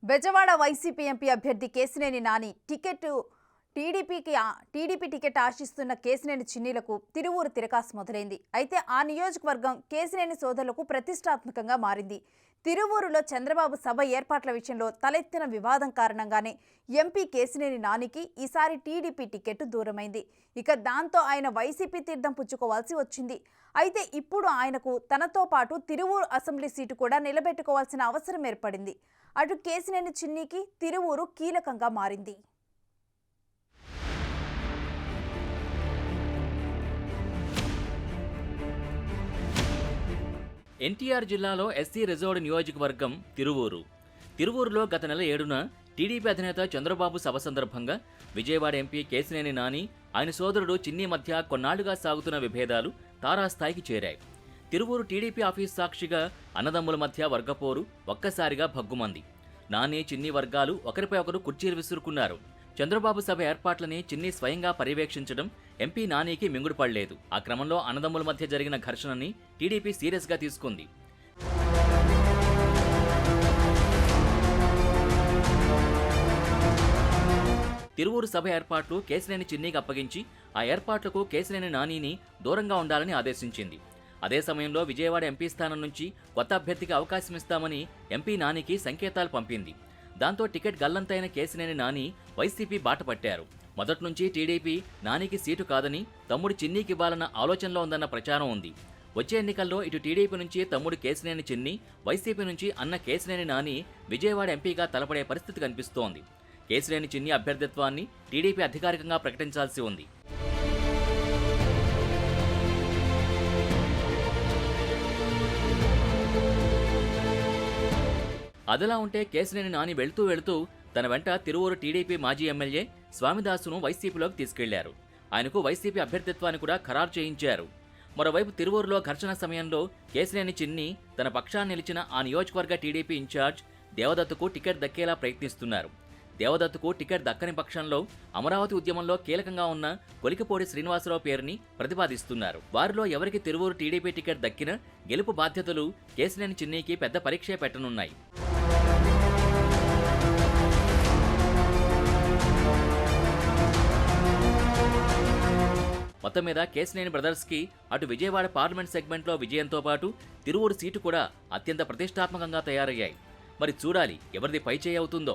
Bezawada YCP MP అభ్యర్థి Kesineni Nani TDP ticket ఆశిస్తున్న కేశినేని చిన్నీలకు తిరువూరు తిరకాసు మొదలైంది. అయితే ఆ నియోజకవర్గం కేశినేని సోదరులకు ప్రతిష్టాత్మకంగా మారింది. తిరువూరులో చంద్రబాబు సభ ఏర్పాట్ల విషయంలో తలెత్తిన వివాదం కారణంగానే ఎంపీ కేశినేని నానికి ఈసారి టీడీపీ టికెట్ దూరమైంది. ఇక దాంతో ఆయన వైసీపీ తీర్థం పుచ్చుకోవాల్సి వచ్చింది. అయితే ఇప్పుడు ఆయనకు తనతో పాటు తిరువూరు అసెంబ్లీ సీటు కూడా నిలబెట్టుకోవాల్సిన అవసరం ఏర్పడింది. అటు కేశినేని చిన్నికి తిరువూరు కీలకంగా మారింది. ఎన్టీఆర్ జిల్లాలో ఎస్సీ రిజర్వ్డ్ నియోజకవర్గం తిరువూరులో గత నెల 7న టీడీపీ అధినేత చంద్రబాబు సభ సందర్భంగా విజయవాడ ఎంపీ కేశినేని నాని ఆయన సోదరుడు చిన్ని మధ్య కొన్నాళ్లుగా సాగుతున్న విభేదాలు తారాస్థాయికి చేరాయి. తిరువూరు టీడీపీ ఆఫీస్ సాక్షిగా అన్నదమ్ముల మధ్య వర్గపోరు ఒక్కసారిగా భగ్గుమంది. నాని చిన్ని వర్గాలు ఒకరిపై ఒకరు కుర్చీలు విసురుకున్నారు. చంద్రబాబు సభ ఏర్పాట్లని చిన్ని స్వయంగా పర్యవేక్షించడం ఎంపీ నానికి మింగుడు పడలేదు. ఆ క్రమంలో అన్నదమ్ముల మధ్య జరిగిన ఘర్షణని టీడీపీ సీరియస్గా తీసుకుంది. తిరువూరు సభ ఏర్పాట్లు కేశినేని చిన్నికి అప్పగించి ఆ ఏర్పాట్లకు కేశినేని నానిని దూరంగా ఉండాలని ఆదేశించింది. అదే సమయంలో విజయవాడ ఎంపీ స్థానం నుంచి కొత్త అభ్యర్థికి అవకాశం ఇస్తామని ఎంపీ నానికి సంకేతాలు పంపింది. దాంతో టికెట్ గల్లంతైన కేశినేని నాని వైసీపీ బాట పట్టారు. మొదటి నుంచి టీడీపీ నానికి సీటు కాదని తమ్ముడు చిన్నీకి ఇవ్వాలన్న ఆలోచనలో ఉందన్న ప్రచారం ఉంది. వచ్చే ఎన్నికల్లో ఇటు టీడీపీ నుంచి తమ్ముడు కేశినేని చిన్ని, వైసీపీ నుంచి అన్న కేశినేని నాని విజయవాడ ఎంపీగా తలపడే పరిస్థితి కనిపిస్తోంది. కేశినేని చిన్ని అభ్యర్థిత్వాన్ని టీడీపీ అధికారికంగా ప్రకటించాల్సి ఉంది. అదలా ఉంటే కేశినేని నాని వెళ్తూ తన వెంట తిరువూరు టీడీపీ మాజీ ఎమ్మెల్యే స్వామిదాసును వైసీపీలోకి తీసుకెళ్లారు. ఆయనకు వైసీపీ అభ్యర్థిత్వాన్ని కూడా ఖరారు చేయించారు. మరోవైపు తిరువూరులో ఘర్షణ సమయంలో కేశినేని చిన్ని తన పక్షాన్ని నిలిచిన ఆ నియోజకవర్గ టీడీపీ ఇన్ఛార్జ్ దేవదత్తుకు టికెట్ దక్కేలా ప్రయత్నిస్తున్నారు. దేవదత్తుకు టికెట్ దక్కని పక్షంలో అమరావతి ఉద్యమంలో కీలకంగా ఉన్న కొలికిపూడి శ్రీనివాసరావు పేరుని ప్రతిపాదిస్తున్నారు. వారిలో ఎవరికి తిరువూరు టీడీపీ టికెట్ దక్కినా గెలుపు బాధ్యతలు కేశినేని చిన్నికి పెద్ద పరీక్షే పెట్టనున్నాయి. మొత్తం మీద కేశినేని బ్రదర్స్కి అటు విజయవాడ పార్లమెంట్ సెగ్మెంట్లో విజయంతో పాటు తిరువూరు సీటు కూడా అత్యంత ప్రతిష్టాత్మకంగా తయారయ్యాయి. మరి చూడాలి ఎవరిది పైచేయి అవుతుందో.